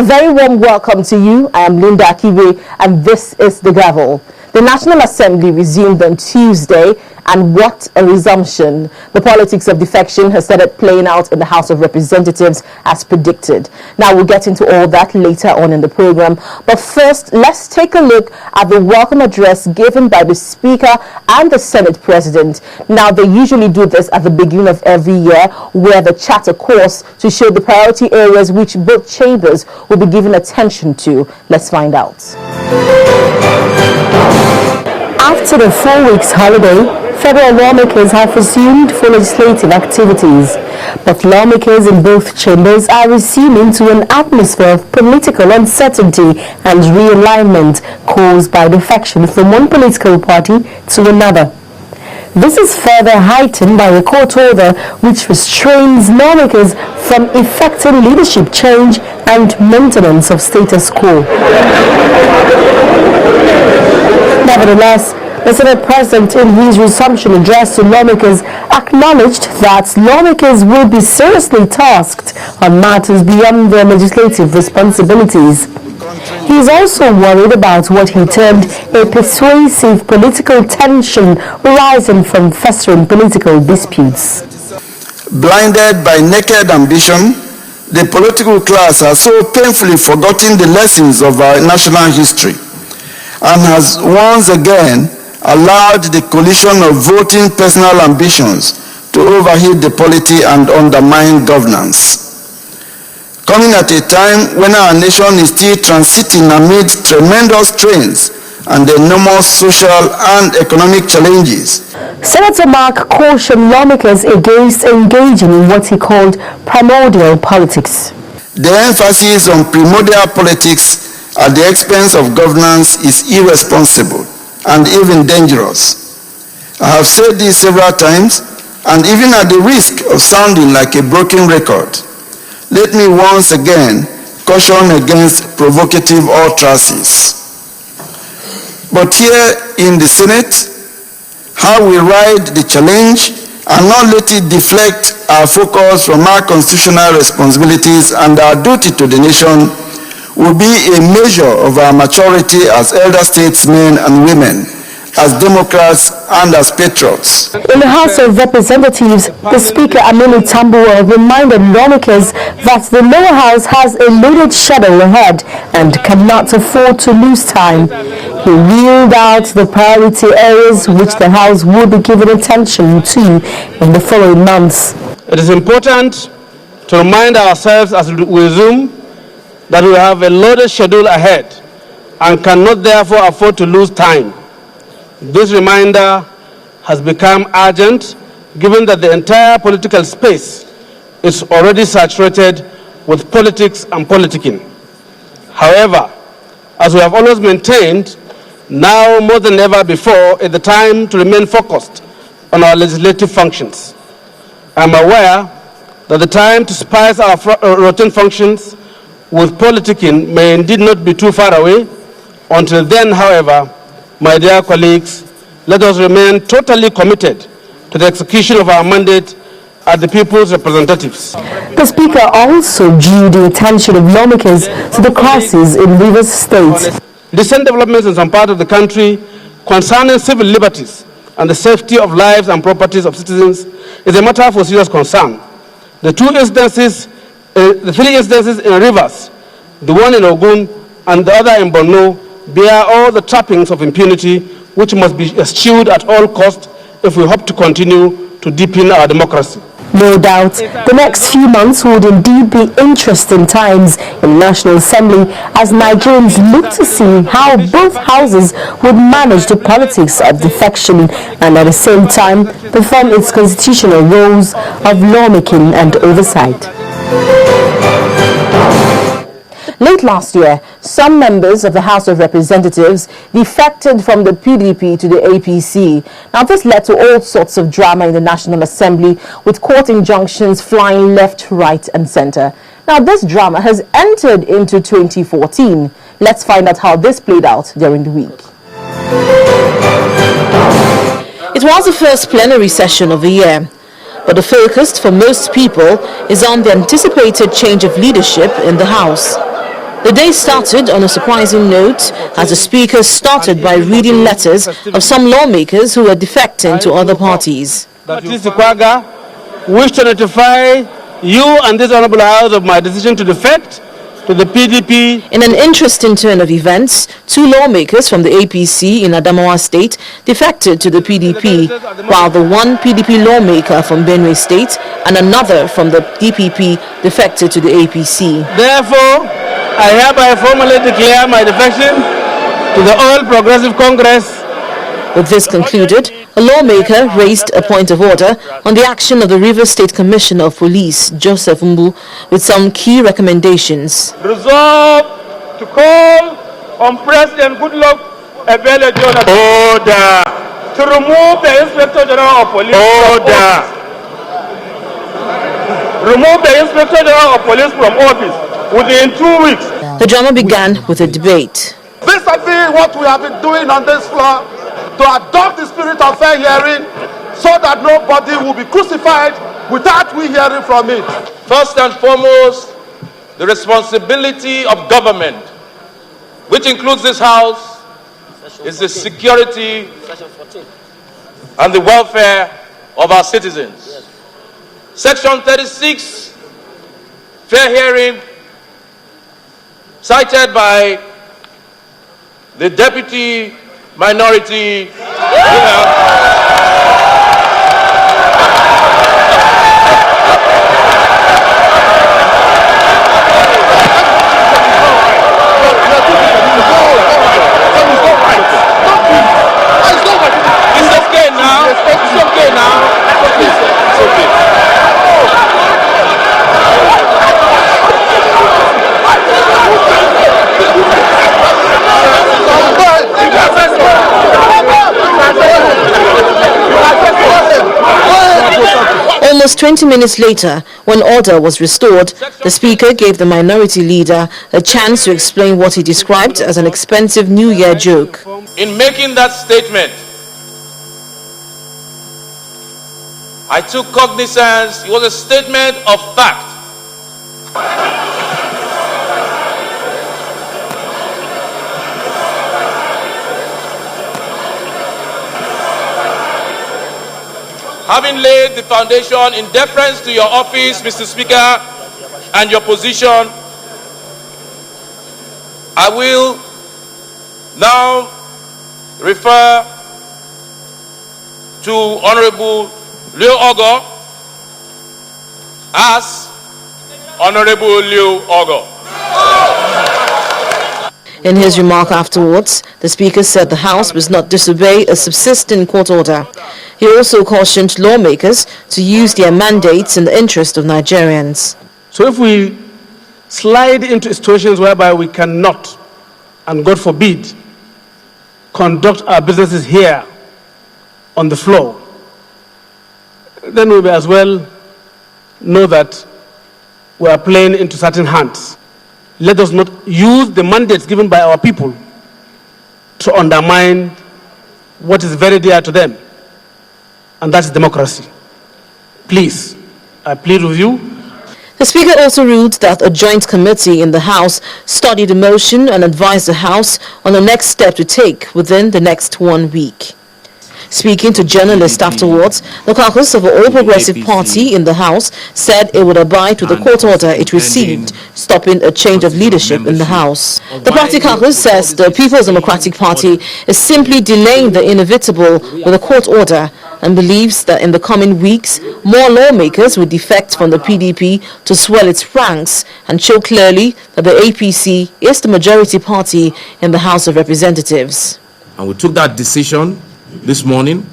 A very warm welcome to you. I am Linda Akiwe, and this is The Gavel. The National Assembly resumed on Tuesday, and what a resumption. The politics of defection has started playing out in the House of Representatives as predicted. Now we'll get into all that later on in the program. But first, let's take a look at the welcome address given by the Speaker and the Senate President. Now they usually do this at the beginning of every year, where the chatter course to show the priority areas which both chambers will be giving attention to. Let's find out. After the 4 weeks holiday, federal lawmakers have resumed for legislative activities. But lawmakers in both chambers are resuming to an atmosphere of political uncertainty and realignment caused by defection from one political party to another. This is further heightened by a court order which restrains lawmakers from effecting leadership change and maintenance of status quo. Nevertheless, the Senate President, in his resumption address to lawmakers, acknowledged that lawmakers will be seriously tasked on matters beyond their legislative responsibilities. He is also worried about what he termed a persuasive political tension arising from festering political disputes. Blinded by naked ambition, the political class has so painfully forgotten the lessons of our national history and has once again allowed the collision of voting personal ambitions to overheat the polity and undermine governance. Coming at a time when our nation is still transiting amid tremendous strains and enormous social and economic challenges. Senator Mark cautioned lawmakers against engaging in what he called primordial politics. The emphasis on primordial politics at the expense of governance is irresponsible and even dangerous. I have said this several times, and even at the risk of sounding like a broken record, let me once again caution against provocative utterances. But here in the Senate, how we ride the challenge and not let it deflect our focus from our constitutional responsibilities and our duty to the nation will be a measure of our maturity as elder statesmen and women, as democrats and as patriots. In the House of Representatives, the Speaker Aminu Tambuwal reminded lawmakers that the lower house has a loaded schedule ahead and cannot afford to lose time. He reeled out the priority areas which the House will be giving attention to in the following months. It is important to remind ourselves as we resume that we have a loaded schedule ahead and cannot therefore afford to lose time. This reminder has become urgent given that the entire political space is already saturated with politics and politicking. However, as we have always maintained, now more than ever before is the time to remain focused on our legislative functions. I am aware that the time to spice our routine functions with politicking may indeed not be too far away. Until then, however, my dear colleagues, let us remain totally committed to the execution of our mandate as the people's representatives. The Speaker also drew the attention of lawmakers to the crisis in Rivers State. Recent developments in some parts of the country concerning civil liberties and the safety of lives and properties of citizens is a matter for serious concern. The three instances in Rivers, the one in Ogun and the other in Borno, bear all the trappings of impunity which must be eschewed at all costs if we hope to continue to deepen our democracy. No doubt, the next few months would indeed be interesting times in the National Assembly as Nigerians look to see how both houses would manage the politics of defection and at the same time perform its constitutional roles of lawmaking and oversight. Late last year, some members of the House of Representatives defected from the PDP to the APC. Now, this led to all sorts of drama in the National Assembly, with court injunctions flying left, right, and center. Now, this drama has entered into 2014. Let's find out how this played out during the week. It was the first plenary session of the year, but the focus for most people is on the anticipated change of leadership in the House. The day started on a surprising note as the Speaker started by reading letters of some lawmakers who were defecting to other parties. Wish to notify you and this Honourable House of my decision to defect to the PDP. In an interesting turn of events, two lawmakers from the APC in Adamawa State defected to the PDP, while the one PDP lawmaker from Benue State and another from the DPP defected to the APC. Therefore, I hereby formally declare my defection to the All Progressive Congress. With this concluded, a lawmaker raised a point of order on the action of the Rivers State Commissioner of Police, Joseph Mbu, with some key recommendations. Resolve to call on President Goodluck Ebele Jonathan. Order. To remove the Inspector General of Police. Order. Remove the Inspector General of Police from office within 2 weeks. The drama began with a debate. This has been what we have been doing on this floor, to adopt the spirit of fair hearing so that nobody will be crucified without we hearing from it. First and foremost, the responsibility of government, which includes this House, is the security and the welfare of our citizens. Section 36, fair hearing, cited by the Deputy Minority Almost 20 minutes later, when order was restored, the Speaker gave the minority leader a chance to explain what he described as an expensive New Year joke. In making that statement, I took cognizance. It was a statement of fact. Having laid the foundation in deference to your office, Mr. Speaker, and your position, I will now refer to Honourable Leo Ogo as Honourable Leo Ogo. In his remark afterwards, the Speaker said the House must not disobey a subsisting court order. He also cautioned lawmakers to use their mandates in the interest of Nigerians. So if we slide into situations whereby we cannot, and God forbid, conduct our businesses here on the floor, then we may as well know that we are playing into certain hands. Let us not use the mandates given by our people to undermine what is very dear to them, and that's democracy. Please, I plead with you. The Speaker also ruled that a joint committee in the House studied the motion and advised the House on the next step to take within the next 1 week. Speaking to journalists afterwards, the caucus of the All Progressive Party in the House said it would abide with the court order it received, stopping a change of leadership in the House. The party caucus says the People's Democratic Party is simply delaying the inevitable with a court order and believes that in the coming weeks, more lawmakers will defect from the PDP to swell its ranks and show clearly that the APC is the majority party in the House of Representatives. And we took that decision this morning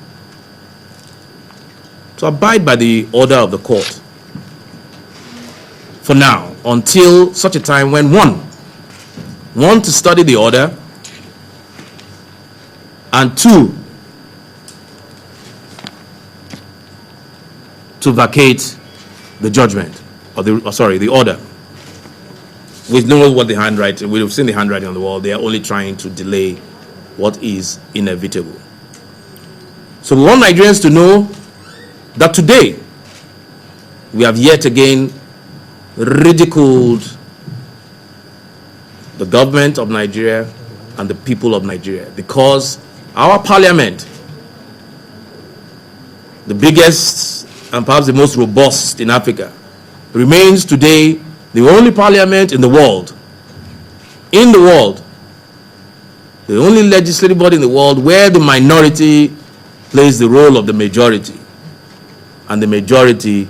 to abide by the order of the court for now, until such a time when one, to study the order, and two, to vacate the judgment or the order. We know what the handwriting, we've seen the handwriting on the wall. They are only trying to delay what is inevitable. So we want Nigerians to know that today we have yet again ridiculed the government of Nigeria and the people of Nigeria, because our parliament, the biggest and perhaps the most robust in Africa, remains today the only parliament in the world, the only legislative body in the world where the minority plays the role of the majority and the majority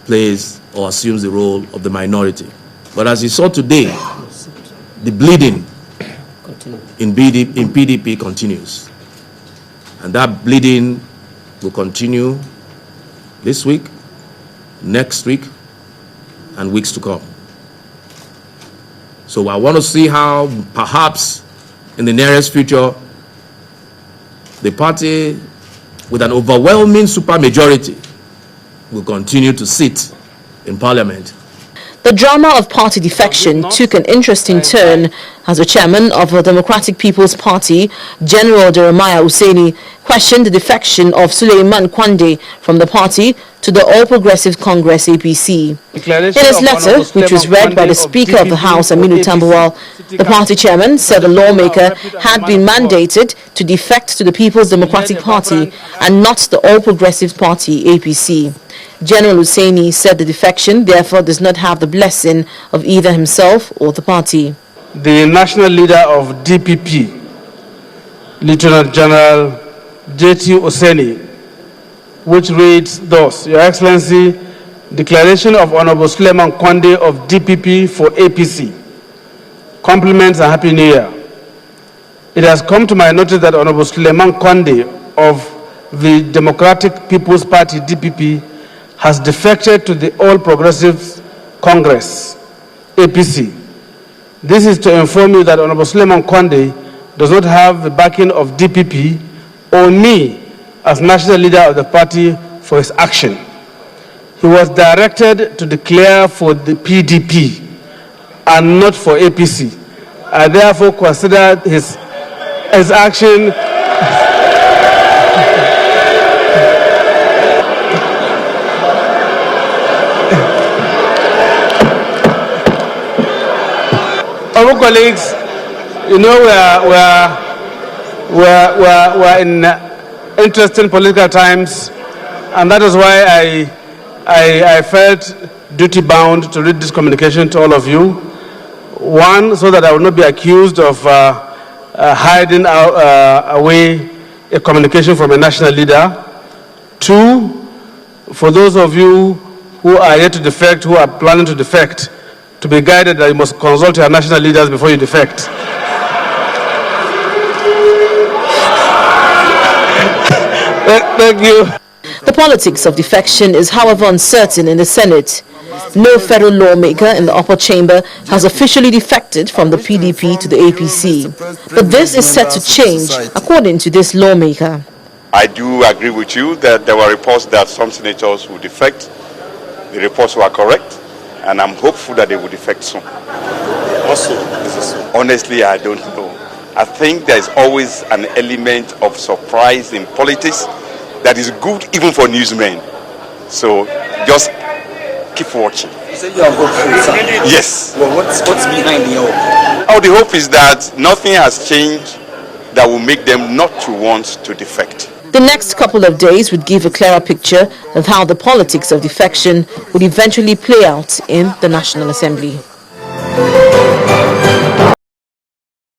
plays or assumes the role of the minority. But as you saw today, the bleeding in PDP continues. And that bleeding will continue this week, next week, and weeks to come. So I want to see how perhaps in the nearest future, the party with an overwhelming supermajority will continue to sit in parliament. The drama of party defection took an interesting turn as the chairman of the Democratic People's Party, General Jeremiah Hussaini, questioned the defection of Suleiman Kwande from the party to the All Progressive Congress APC. In his letter, which was read by the Speaker of the House, Aminu Tambuwal, the party chairman said the lawmaker had been mandated to defect to the People's Democratic Party and not the All Progressive Party APC. General Hussaini said the defection therefore does not have the blessing of either himself or the party. The national leader of DPP, Lieutenant General J.T. Hussaini, which reads thus: Your Excellency, declaration of Honourable Suleiman Kwande of DPP for APC. Compliments and Happy New Year. It has come to my notice that Honourable Suleiman Kwande of the Democratic People's Party DPP has defected to the All Progressive Congress APC. This is to inform you that Honourable Suleiman Kwande does not have the backing of DPP or me as national leader of the party for his action. He was directed to declare for the PDP and not for APC. I therefore consider his action our colleagues, you know, we're in interesting political times, and that is why I felt duty-bound to read this communication to all of you. One, so that I will not be accused of hiding away a communication from a national leader. Two, for those of you who are yet to defect, who are planning to defect, to be guided that you must consult your national leaders before you defect. Thank you. The politics of defection is, however, uncertain in the Senate. No federal lawmaker in the upper chamber has officially defected from the PDP to the APC. But this is set to change, according to this lawmaker. I do agree with you that there were reports that some senators will defect. The reports were correct, and I'm hopeful that they will defect soon. Also, honestly, I don't know. I think there is always an element of surprise in politics that is good even for newsmen. So just keep watching. You say you are hopeful, sir? Yes. Well, what's behind the hope? Oh, the hope is that nothing has changed that will make them not to want to defect. The next couple of days would give a clearer picture of how the politics of defection would eventually play out in the National Assembly.